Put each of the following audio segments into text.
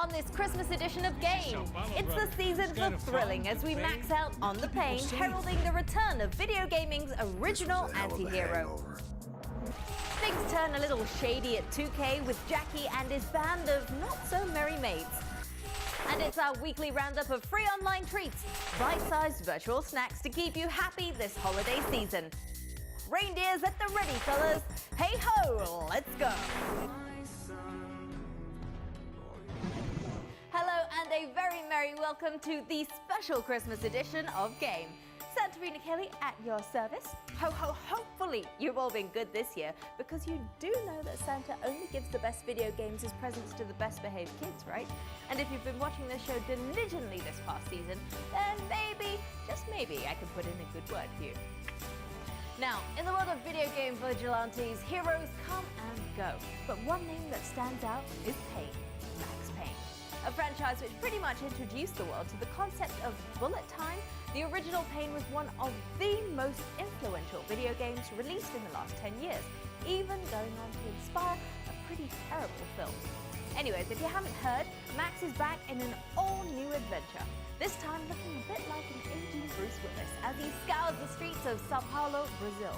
on this Christmas edition of Game. It's the season for thrilling as we max out on the pain, heralding the return of video gaming's original anti-hero. Things turn a little shady at 2K with Jackie and his band of not-so-merry mates. And it's our weekly roundup of free online treats, bite-sized virtual snacks to keep you happy this holiday season. Reindeers at the ready, fellas. Hey-ho, let's go. Hello and a very merry welcome to the special Christmas edition of Game. Santarina Kelly at your service. Ho ho, hopefully you've all been good this year, because you do know that Santa only gives the best video games as presents to the best behaved kids, right? And if you've been watching the show diligently this past season, then maybe, just maybe, I can put in a good word for you. Now, in the world of video game vigilantes, heroes come and go, but one name that stands out is Payne, Max Payne. A franchise which pretty much introduced the world to the concept of bullet time. The original Payne was one of the most influential video games released in the last 10 years, even going on to inspire a pretty terrible film. Anyways, if you haven't heard, Max is back in an all-new adventure, this time looking a bit like an aging Bruce Willis as he scours the streets of Sao Paulo, Brazil.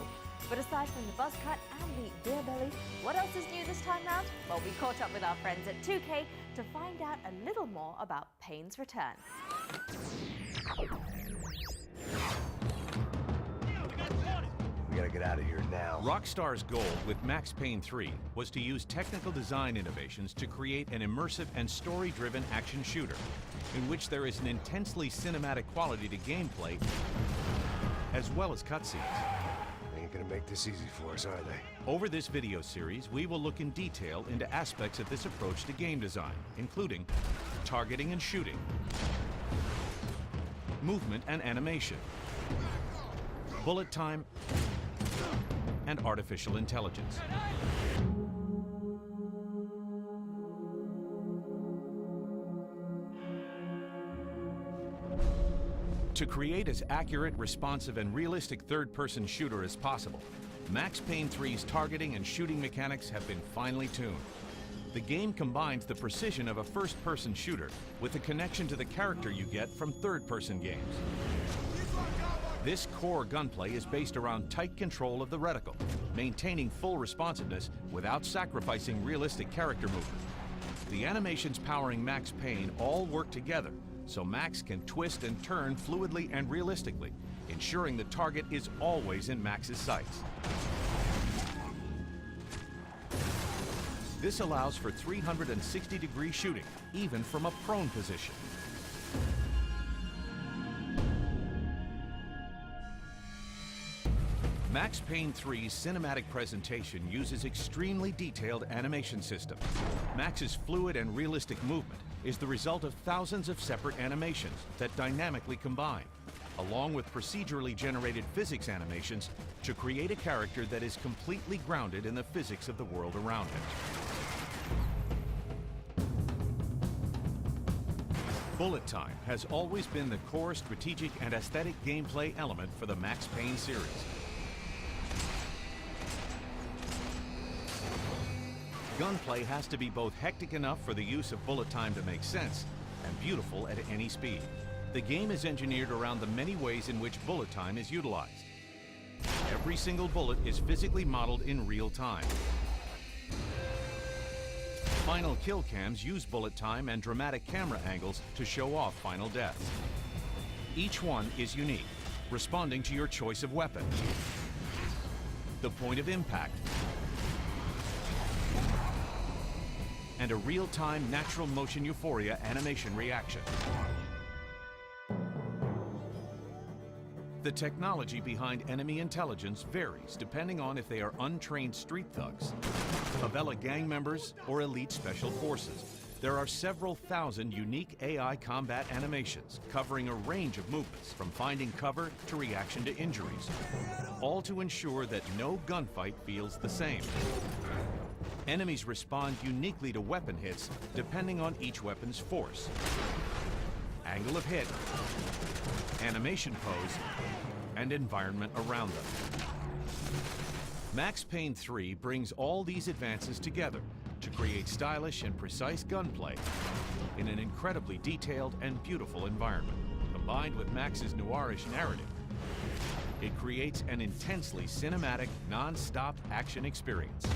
But aside from the buzz cut and the beer belly, what else is new this time round? Well, we caught up with our friends at 2K to find out a little more about Payne's return. We gotta get out of here now. Rockstar's goal with Max Payne 3 was to use technical design innovations to create an immersive and story-driven action shooter, in which there is an intensely cinematic quality to gameplay, as well as cutscenes. They ain't gonna make this easy for us, are they? Over this video series, we will look in detail into aspects of this approach to game design, including targeting and shooting, movement and animation, bullet time, and artificial intelligence. To create as accurate, responsive, and realistic third-person shooter as possible, Max Payne 3's targeting and shooting mechanics have been finely tuned. The game combines the precision of a first-person shooter with a connection to the character you get from third-person games. This core gunplay is based around tight control of the reticle, maintaining full responsiveness without sacrificing realistic character movement. The animations powering Max Payne all work together, so Max can twist and turn fluidly and realistically, ensuring the target is always in Max's sights. This allows for 360-degree shooting, even from a prone position. Max Payne 3's cinematic presentation uses extremely detailed animation systems. Max's fluid and realistic movement is the result of thousands of separate animations that dynamically combine, along with procedurally generated physics animations, to create a character that is completely grounded in the physics of the world around him. Bullet time has always been the core strategic and aesthetic gameplay element for the Max Payne series. Gunplay has to be both hectic enough for the use of bullet time to make sense and beautiful at any speed. The game is engineered around the many ways in which bullet time is utilized. Every single bullet is physically modeled in real time. Final kill cams use bullet time and dramatic camera angles to show off final deaths. Each one is unique, responding to your choice of weapon, the point of impact, and a real-time natural motion euphoria animation reaction. The technology behind enemy intelligence varies depending on if they are untrained street thugs, favela gang members, or elite special forces. There are several thousand unique AI combat animations covering a range of movements, from finding cover to reaction to injuries, all to ensure that no gunfight feels the same. Enemies respond uniquely to weapon hits depending on each weapon's force, angle of hit, animation pose, and environment around them. Max Payne 3 brings all these advances together to create stylish and precise gunplay in an incredibly detailed and beautiful environment. Combined with Max's noirish narrative, it creates an intensely cinematic, non-stop action experience.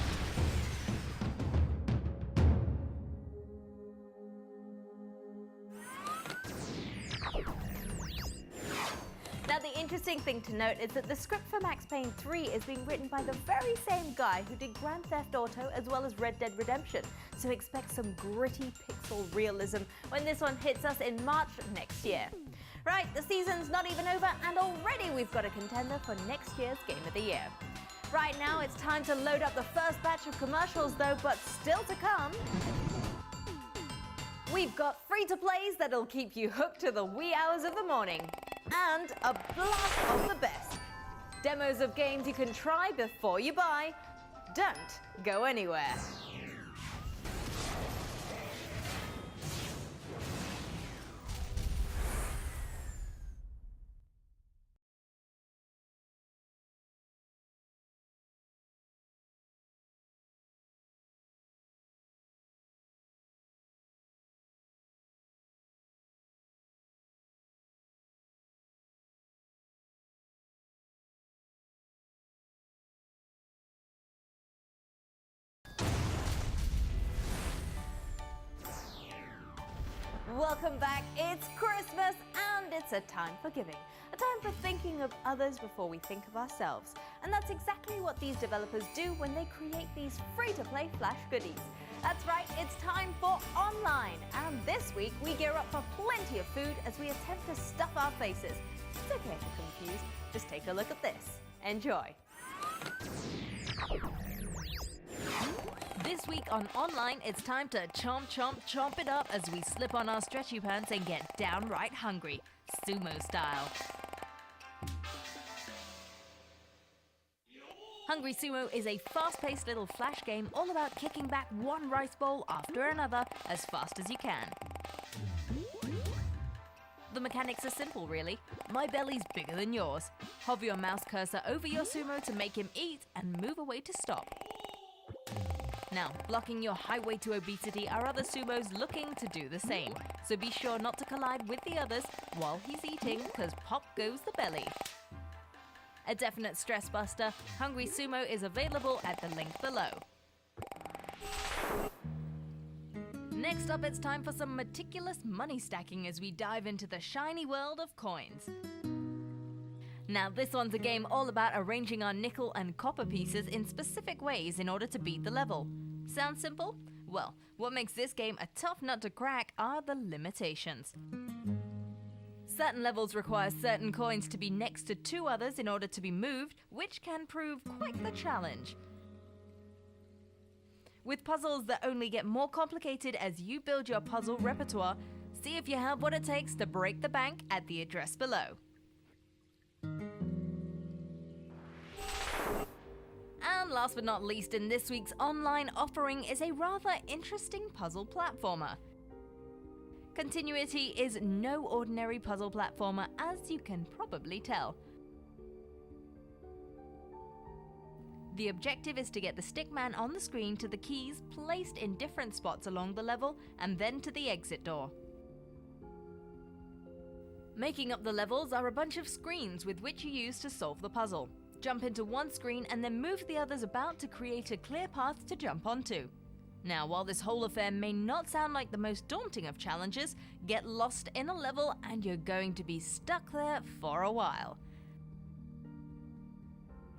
Now, the interesting thing to note is that the script for Max Payne 3 is being written by the very same guy who did Grand Theft Auto as well as Red Dead Redemption. So expect some gritty pixel realism when this one hits us in March next year. Right, the season's not even over and already we've got a contender for next year's Game of the Year. Right now, it's time to load up the first batch of commercials though, but still to come, we've got free-to-plays that'll keep you hooked to the wee hours of the morning. And a blast of the best. Demos of games you can try before you buy. Don't go anywhere. Welcome back. It's Christmas and it's a time for giving. A time for thinking of others before we think of ourselves. And that's exactly what these developers do when they create these free-to-play Flash goodies. That's right, it's time for online. And this week we gear up for plenty of food as we attempt to stuff our faces. It's okay if you're confused. Just take a look at this. Enjoy. This week on Online, it's time to chomp it up as we slip on our stretchy pants and get downright hungry, sumo style. Hungry Sumo is a fast-paced little Flash game all about kicking back one rice bowl after another as fast as you can. The mechanics are simple, really. My belly's bigger than yours. Hover your mouse cursor over your sumo to make him eat and move away to stop. Now, blocking your highway to obesity are other sumos looking to do the same, so be sure not to collide with the others while he's eating, cause pop goes the belly. A definite stress buster, Hungry Sumo is available at the link below. Next up, it's time for some meticulous money stacking as we dive into the shiny world of coins. Now, this one's a game all about arranging our nickel and copper pieces in specific ways in order to beat the level. Sounds simple? Well, what makes this game a tough nut to crack are the limitations. Certain levels require certain coins to be next to two others in order to be moved, which can prove quite the challenge. With puzzles that only get more complicated as you build your puzzle repertoire, see if you have what it takes to break the bank at the address below. And last but not least in this week's online offering is a rather interesting puzzle platformer. Continuity is no ordinary puzzle platformer, as you can probably tell. The objective is to get the stickman on the screen to the keys placed in different spots along the level and then to the exit door. Making up the levels are a bunch of screens with which you use to solve the puzzle. Jump into one screen and then move the others about to create a clear path to jump onto. Now, while this whole affair may not sound like the most daunting of challenges, get lost in a level and you're going to be stuck there for a while.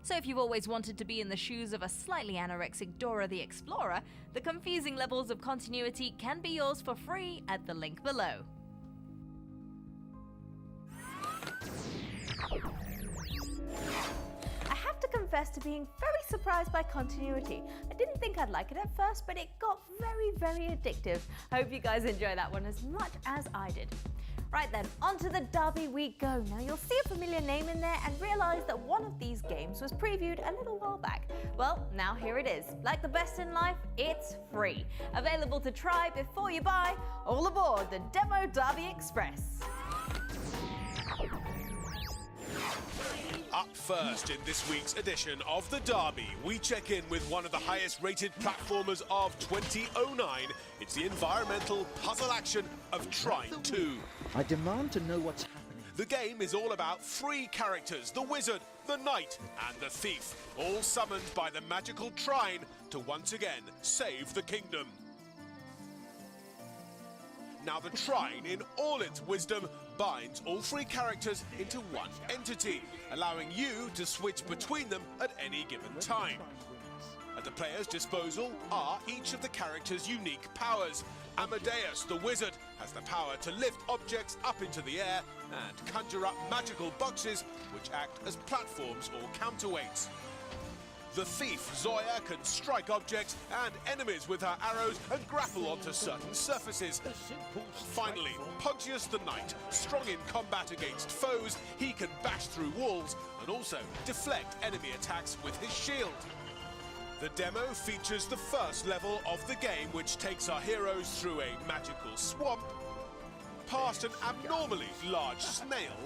So if you've always wanted to be in the shoes of a slightly anorexic Dora the Explorer, the confusing levels of Continuity can be yours for free at the link below. I have to confess to being very surprised by Continuity. I didn't think I'd like it at first, but it got very, very addictive. I hope you guys enjoy that one as much as I did. Right then, onto the derby we go. Now you'll see a familiar name in there and realise that one of these games was previewed a little while back. Well, now here it is. Like the best in life, it's free. Available to try before you buy. All aboard the Demo Derby Express. Up first in this week's edition of The Derby, we check in with one of the highest rated platformers of 2009. It's the environmental puzzle action of Trine 2. I demand to know what's happening. The game is all about three characters, the wizard, the knight and the thief, all summoned by the magical Trine to once again save the kingdom. Now the Trine, in all its wisdom, binds all three characters into one entity, allowing you to switch between them at any given time. At the player's disposal are each of the characters' unique powers. Amadeus, the wizard, has the power to lift objects up into the air and conjure up magical boxes which act as platforms or counterweights. The thief, Zoya, can strike objects and enemies with her arrows and grapple onto certain surfaces. Finally, Pontius the Knight, strong in combat against foes, he can bash through walls and also deflect enemy attacks with his shield. The demo features the first level of the game, which takes our heroes through a magical swamp, past an abnormally large snail,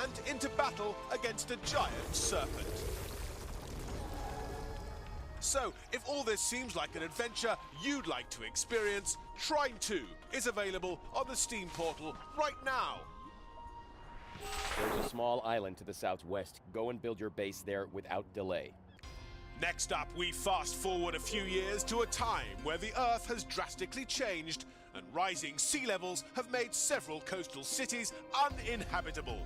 and into battle against a giant serpent. So, if all this seems like an adventure you'd like to experience, Trine 2 is available on the Steam portal right now. There's a small island to the southwest. Go and build your base there without delay. Next up, we fast forward a few years to a time where the Earth has drastically changed and rising sea levels have made several coastal cities uninhabitable.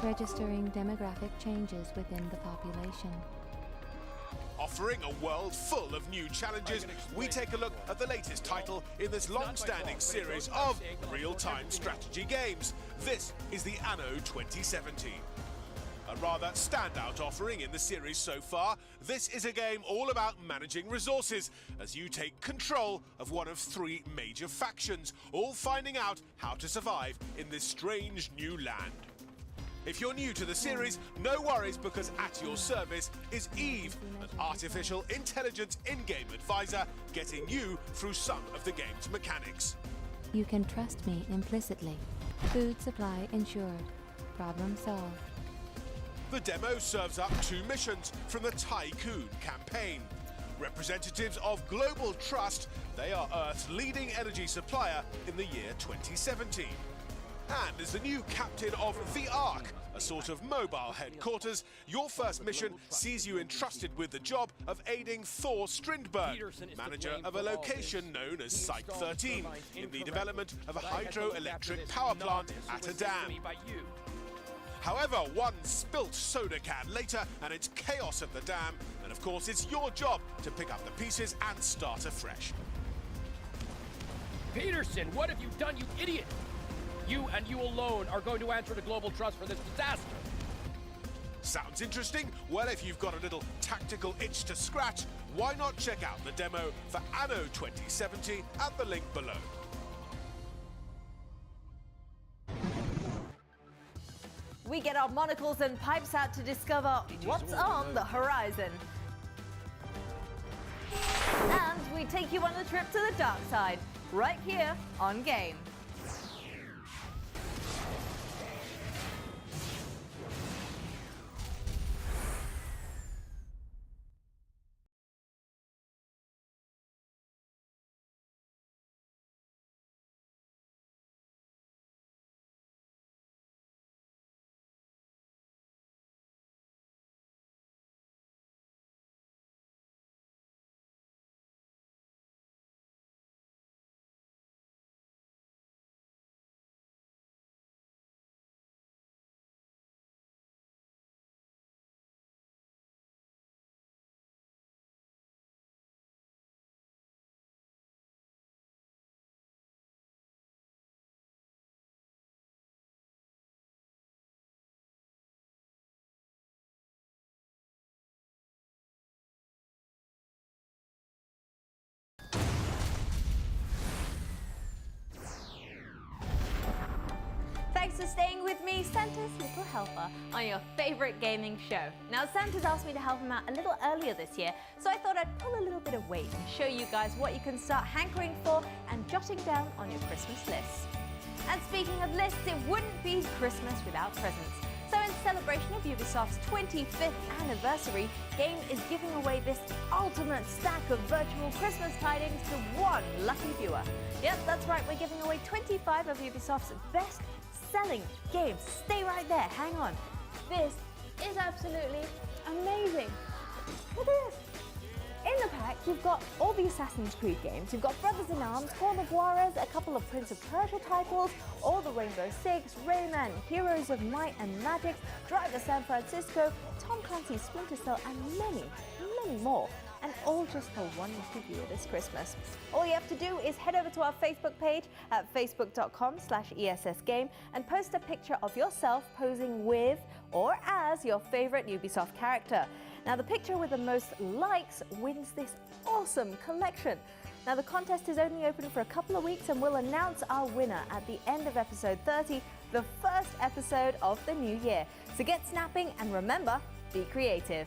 Registering demographic changes within the population. Offering a world full of new challenges, we take a look at the latest title in this long-standing series of real-time strategy games. This is the Anno 2017. A rather standout offering in the series so far, this is a game all about managing resources as you take control of one of three major factions, all finding out how to survive in this strange new land. If you're new to the series, no worries, because at your service is Eve, an artificial intelligence in-game advisor getting you through some of the game's mechanics. You can trust me implicitly. Food supply ensured. Problem solved. The demo serves up two missions from the Tycoon campaign. Representatives of Global Trust, they are Earth's leading energy supplier in the year 2017. And as the new captain of the Ark, a sort of mobile headquarters, your first mission sees you entrusted with the job of aiding Thor Strindberg, manager of a location known as Site 13, in the development of a hydroelectric power plant at a dam. However, one spilt soda can later and it's chaos at the dam, and of course it's your job to pick up the pieces and start afresh. Peterson, what have you done, you idiot? You and you alone are going to answer to Global Trust for this disaster. Sounds interesting? Well, if you've got a little tactical itch to scratch, why not check out the demo for Anno 2070 at the link below. We get our monocles and pipes out to discover what's on the horizon. And we take you on a trip to the dark side, right here on Game. Thanks for staying with me, Santa's little helper, on your favorite gaming show. Now, Santa's asked me to help him out a little earlier this year, so I thought I'd pull a little bit of weight and show you guys what you can start hankering for and jotting down on your Christmas list. And speaking of lists, it wouldn't be Christmas without presents. So in celebration of Ubisoft's 25th anniversary, Game is giving away this ultimate stack of virtual Christmas tidings to one lucky viewer. Yep, that's right, we're giving away 25 of Ubisoft's best-selling games. Stay right there, hang on. This is absolutely amazing. Look at this. In the pack, you've got all the Assassin's Creed games, you've got Brothers in Arms, Call of Juarez, a couple of Prince of Persia titles, all the Rainbow Six, Rayman, Heroes of Might and Magic, Driver San Francisco, Tom Clancy's Splinter Cell, and many, many more. And all just for one lucky viewer this Christmas. All you have to do is head over to our Facebook page at facebook.com/ESSGame and post a picture of yourself posing with or as your favorite Ubisoft character. Now, the picture with the most likes wins this awesome collection. Now, the contest is only open for a couple of weeks and we'll announce our winner at the end of episode 30, the first episode of the new year. So get snapping and remember, be creative.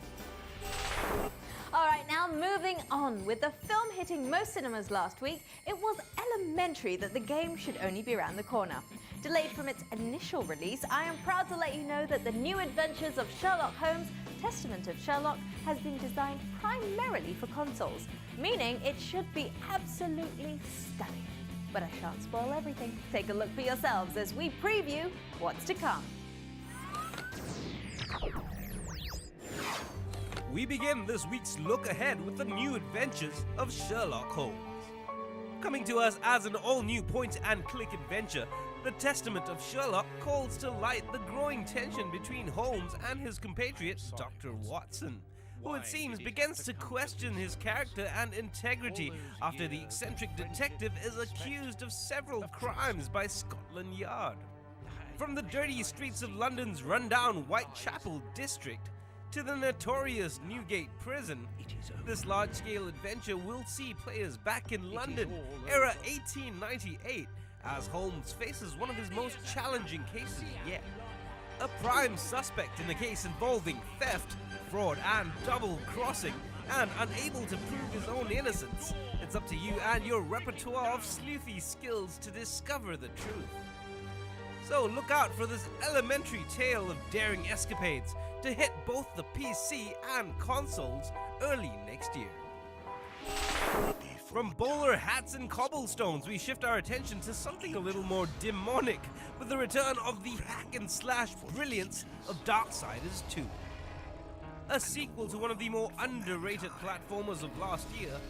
All right, now moving on. With the film hitting most cinemas last week, it was elementary that the game should only be around the corner. Delayed from its initial release, I am proud to let you know that the new adventures of Sherlock Holmes, Testament of Sherlock, has been designed primarily for consoles, meaning it should be absolutely stunning. But I shan't spoil everything. Take a look for yourselves as we preview what's to come. We begin this week's look ahead with the new adventures of Sherlock Holmes. Coming to us as an all-new point-and-click adventure, The Testament of Sherlock calls to light the growing tension between Holmes and his compatriot, Dr. Watson, who it seems begins to question his character and integrity after the eccentric detective is accused of several crimes by Scotland Yard. From the dirty streets of London's rundown Whitechapel district to the notorious Newgate prison, this large-scale adventure will see players back in London, era 1898, as Holmes faces one of his most challenging cases yet. A prime suspect in a case involving theft, fraud, and double-crossing, and unable to prove his own innocence. It's up to you and your repertoire of sleuthy skills to discover the truth. So look out for this elementary tale of daring escapades to hit both the PC and consoles early next year. From bowler hats and cobblestones, we shift our attention to something a little more demonic with the return of the hack-and-slash brilliance of Darksiders 2. A sequel to one of the more underrated platformers of last year,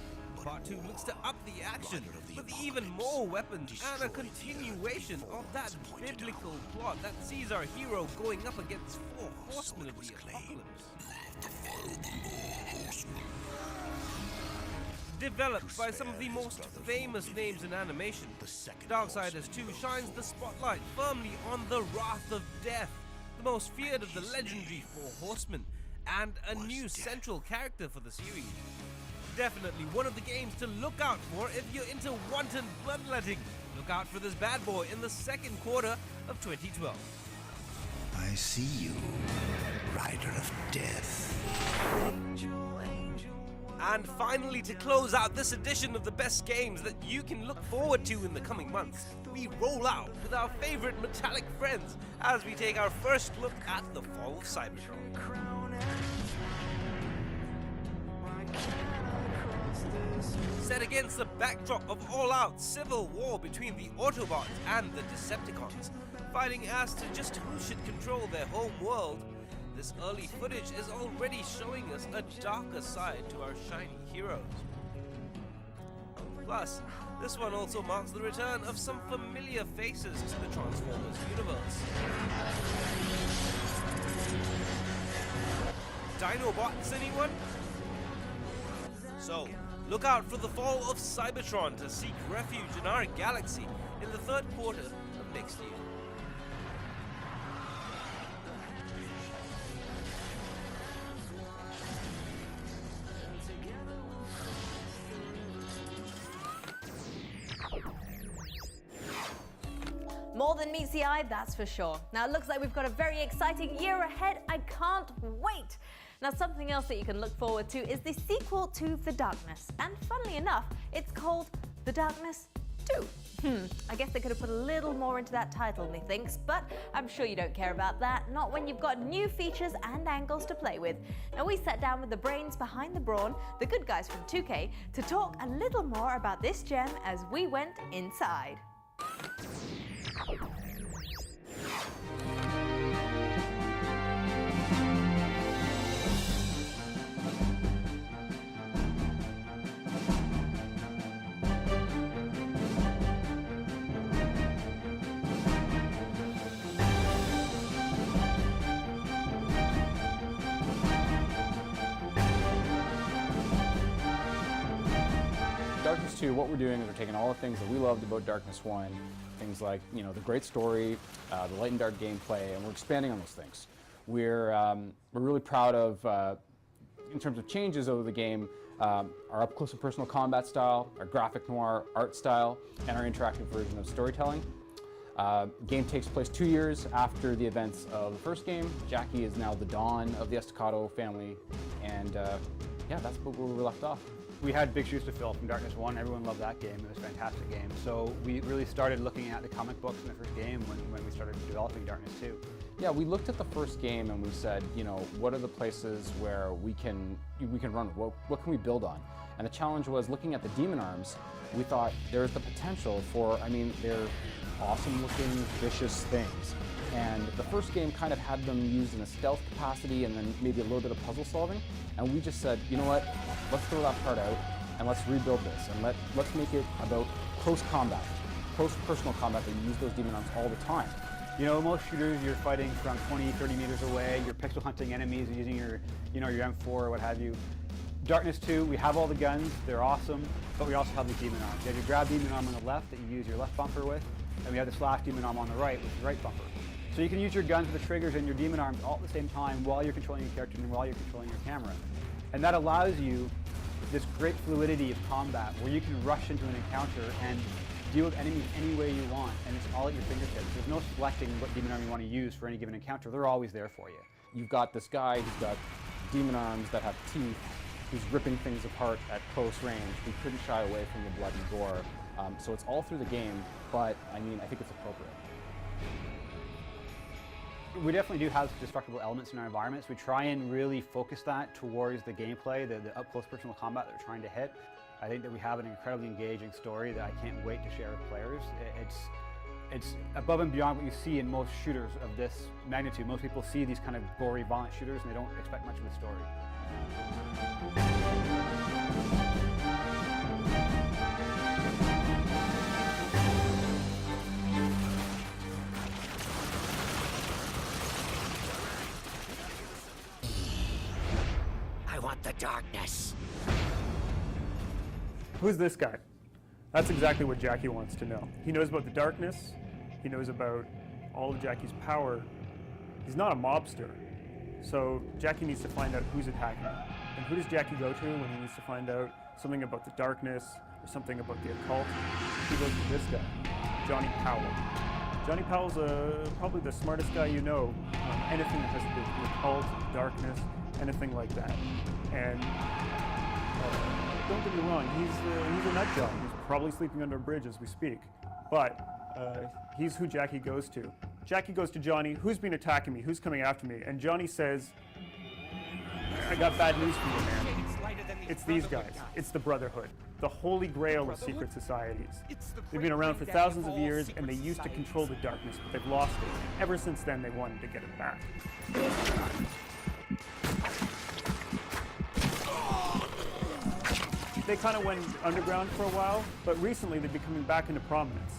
Part 2 looks to up the action with even more weapons and a continuation of that biblical plot that sees our hero going up against 4 horsemen of the apocalypse. Developed by some of the most famous names in animation, Darksiders 2 shines the spotlight firmly on the Wrath of Death, the most feared of the legendary 4 horsemen, and a new central character for the series. Definitely one of the games to look out for if you're into wanton bloodletting. Look out for this bad boy in the second quarter of 2012. I see you, Rider of Death. And finally, to close out this edition of the best games that you can look forward to in the coming months, we roll out with our favorite metallic friends as we take our first look at the fall of Cybertron. Set against the backdrop of all-out civil war between the Autobots and the Decepticons, fighting as to just who should control their home world, this early footage is already showing us a darker side to our shiny heroes. Plus, this one also marks the return of some familiar faces to the Transformers universe. Dinobots, anyone? So, look out for the fall of Cybertron to seek refuge in our galaxy in the third quarter of next year. More than meets the eye, that's for sure. Now, it looks like we've got a very exciting year ahead. I can't wait. Now, something else that you can look forward to is the sequel to The Darkness. And funnily enough, it's called The Darkness 2. I guess they could have put a little more into that title, methinks, but I'm sure you don't care about that, not when you've got new features and angles to play with. Now we sat down with the brains behind the brawn, the good guys from 2K, to talk a little more about this gem as we went inside. Darkness 2, what we're doing is we're taking all the things that we loved about Darkness 1, things like, you know, the great story, the light and dark gameplay, and we're expanding on those things. We're really proud of, in terms of changes over the game, our up-close and personal combat style, our graphic noir art style, and our interactive version of storytelling. Game takes place 2 years after the events of the first game. Jackie is now the Dawn of the Estacado family, and yeah, that's where we left off. We had big shoes to fill from Darkness 1. Everyone loved that game. It was a fantastic game. So we really started looking at the comic books in the first game when we started developing Darkness 2. Yeah, we looked at the first game and we said, you know, what are the places where we can run? What can we build on? And the challenge was looking at the demon arms. We thought there's the potential for, I mean, they're awesome-looking, vicious things. And the first game kind of had them used in a stealth capacity and then maybe a little bit of puzzle solving. And we just said, you know what, let's throw that part out and let's rebuild this and let's make it about close combat, close personal combat that you use those demon arms all the time. You know, most shooters you're fighting from 20, 30 meters away, you're pixel hunting enemies using your, you know, your M4 or what have you. Darkness 2, we have all the guns, they're awesome, but we also have the demon arms. You have your grab demon arm on the left that you use your left bumper with, and we have the slash demon arm on the right with the right bumper. So you can use your guns with the triggers and your demon arms all at the same time while you're controlling your character and while you're controlling your camera. And that allows you this great fluidity of combat where you can rush into an encounter and deal with enemies any way you want, and it's all at your fingertips. There's no selecting what demon arm you want to use for any given encounter. They're always there for you. You've got this guy who's got demon arms that have teeth, who's ripping things apart at close range. We couldn't shy away from the blood and gore. So it's all through the game, but I mean, I think it's appropriate. We definitely do have destructible elements in our environments. We try and really focus that towards the gameplay, the up-close personal combat that we're trying to hit. I think that we have an incredibly engaging story that I can't wait to share with players. It's above and beyond what you see in most shooters of this magnitude. Most people see these kind of gory, violent shooters and they don't expect much of a story. I want the darkness. Who's this guy? That's exactly what Jackie wants to know. He knows about the darkness. He knows about all of Jackie's power. He's not a mobster. So Jackie needs to find out who's attacking him. And who does Jackie go to when he needs to find out something about the darkness or something about the occult? He goes to this guy, Johnny Powell. Johnny Powell's probably the smartest guy you know on anything that has to do with the occult, darkness, anything like that. And don't get me wrong, he's a nut job. He's probably sleeping under a bridge as we speak. But he's who Jackie goes to. Jackie goes to Johnny, who's been attacking me, who's coming after me? And Johnny says, I got bad news for you, man. It's these guys. It's the Brotherhood, the holy grail of secret societies. They've been around for thousands of years, and they used to control the darkness, but they've lost it. Ever since then, they wanted to get it back. They kind of went underground for a while, but recently they've been coming back into prominence.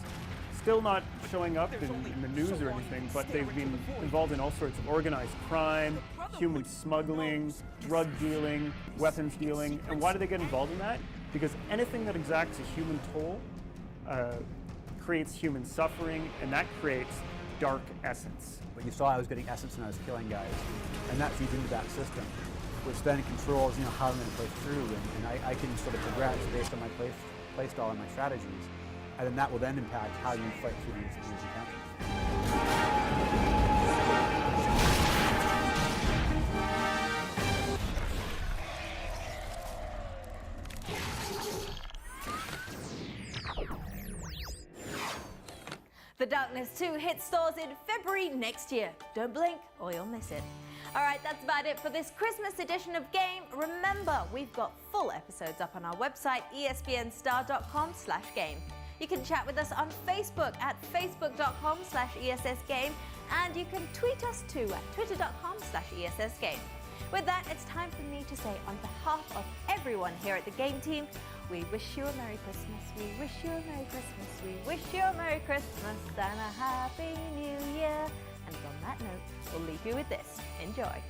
Still not showing up in the news or anything, but they've been involved in all sorts of organized crime, human smuggling, drug dealing, weapons dealing. And why do they get involved in that? Because anything that exacts a human toll creates human suffering, and that creates dark essence. But you saw I was getting essence and I was killing guys, and that feeds into that system, which then controls, how I'm going to play through, and I can sort of progress based on my play style and my strategies, and then that will then impact how you fight through these encounters. Darkness 2 hits stores in February next year. Don't blink or you'll miss it. All right, that's about it for this Christmas edition of Game. Remember, we've got full episodes up on our website, espnstar.com/game. You can chat with us on Facebook at facebook.com/ESSGame, and you can tweet us too at twitter.com/ESSGame. With that, it's time for me to say, on behalf of everyone here at the Game team, we wish you a Merry Christmas, we wish you a Merry Christmas, we wish you a Merry Christmas and a Happy New Year. And on that note, we'll leave you with this. Enjoy.